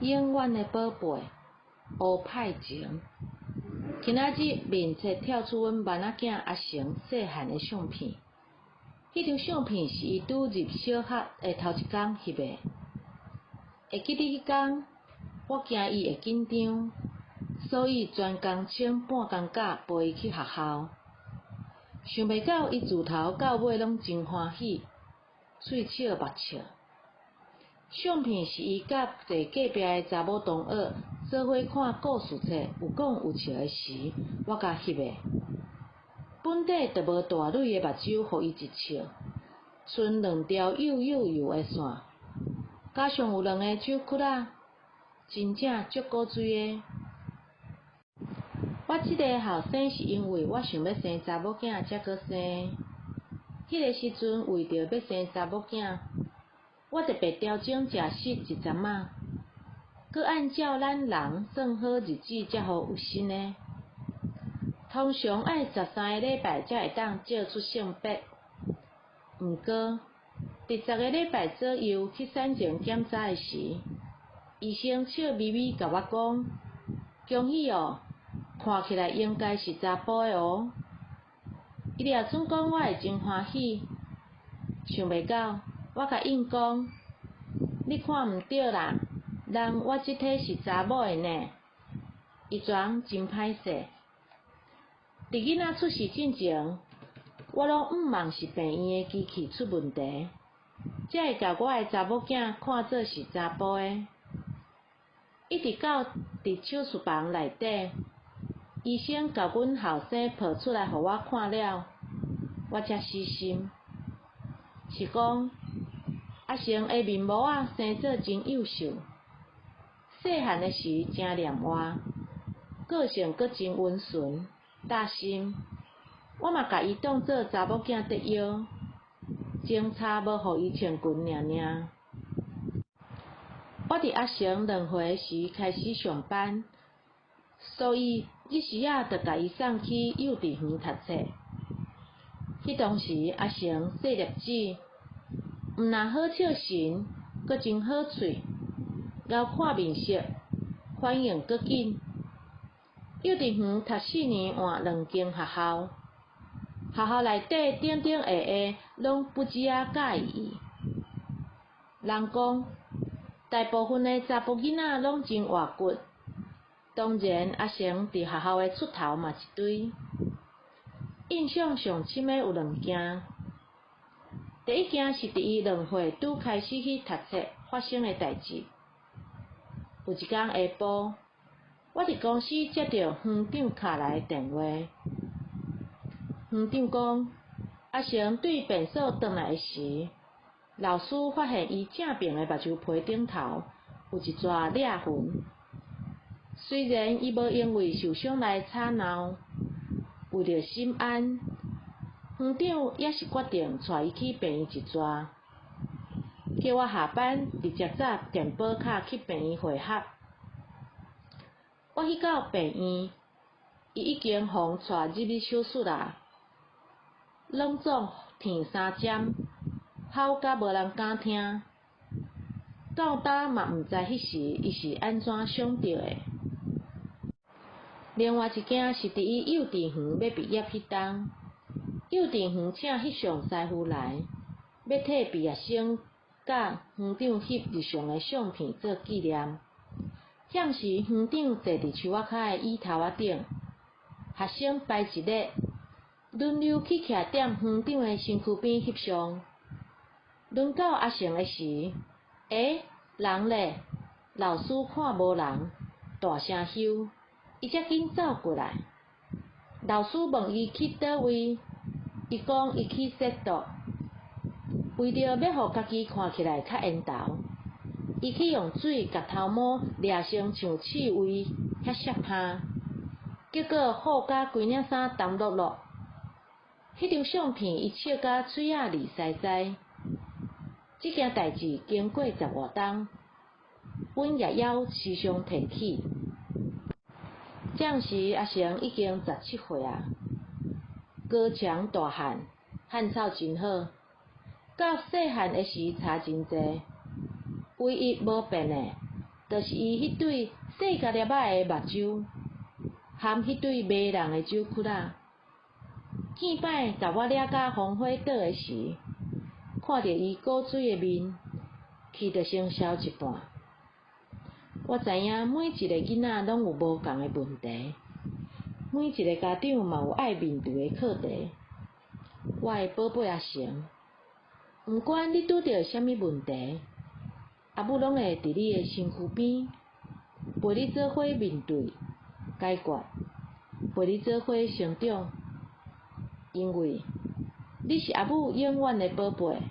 永远的宝贝，乌派情。今仔日面册跳出阮囡仔囝阿成细汉的相片，迄张相片是伊拄入小学的头一天翕的。会记得迄天，我惊伊会紧张，所以专工请半工假陪伊去学校。想袂到伊自头到尾拢真欢喜，喙笑目笑。相片是伊甲一个隔壁的查某同学做伙看故事册，有讲有笑的时，我甲翕的。本底就无大蕊的目睭，互伊一笑，剩2条幼幼油的线，加上有2个手骨仔，真正足古锥的。我即个后生是因为我想要生查某囝才搁生。迄个时阵为着要生查某囝，我特别调整食食一阵仔，搁按照咱人算好日子才好有身的。通常爱13个礼拜才会当照出性别，毋过伫10个礼拜左右去产前检查的时，医生笑眯眯甲我讲：“恭喜哦，看起来应该是查甫的哦。”伊掠准讲我会真欢喜，想袂到我甲应讲：“你看毋对啦，人我即体是查某的呢。”伊全真歹势。伫囡仔出世之前，我拢毋茫是病院的机器出问题，才会甲我的查某囝看做是查甫的。一直到伫手术房内底，医生甲阮后生抱出来互我看了，我才死心。是讲阿成的面模仔生做真幼秀，细汉的时真念活，个性阁真温顺、大心。我嘛甲伊当做查某囝得养，前差无互伊穿裙尔尔。我伫阿成2岁时开始上班，所以日时仔就甲伊送去幼稚园读册。迄当时阿成细粒子，毋但好笑神，阁真好喙，枵看面色，反应阁紧。幼稚园读4年换2间学校，学校内底顶顶下下拢不止啊介意伊。人讲大部分的查甫囡仔拢真活骨，当然阿成伫学校的出头嘛一堆。印象上深的有2件，第一件是伫伊2岁拄开始去读册发生的代志。有一天下晡，我伫公司接到园长敲来的电话，园长讲阿成对便所转来时，老师发现伊正边的目睭皮顶头有一撮裂痕。虽然伊无因为受伤来吵闹，为着心安，园长也是决定带伊去病院一撮，叫我下班直接早电报卡去病院会合。我去到病院，伊已经互带入去手术啦，拢总填3针，吼甲无人敢听。到今嘛毋知迄时伊是安怎想到的。另外一件是伫伊幼稚园要毕业迄天，幼稚园请翕相师傅来，要替毕业生甲园长翕日常的相片做纪念。向时园长坐伫树仔骹的椅头仔顶，学生排一列，轮流去徛踮园长的身躯边翕相。轮到阿成的时，人咧！老师看无人，大声吼，伊才紧走过来。老师问伊去倒位，伊讲伊去洗肚，为着要互家己看起来较缘投，伊去用水甲头毛掠成像刺猬遐湿拍，结果好甲规领衫澹漉漉。迄张相片伊笑甲嘴仔利塞塞。这件代志经过10外冬，阮爷爷时常提起。这时阿成已经17岁啊，高强大汉，汉草真好，甲细汉的时差真济。唯一无变的，就是伊迄对细甲粒仔诶目睭，含迄对迷人诶酒窟仔。见摆甲我掠到烽火岛诶时，看着伊古水诶面，气着先消一半。我知影每一个囡仔拢有无共诶问题，每一个家长嘛有爱面对诶课题。我诶宝贝阿成，毋管你拄着啥物问题，阿母拢会伫你诶身躯边，陪你做伙面对、解决，陪你做伙成长。因为你是阿母永远诶宝贝。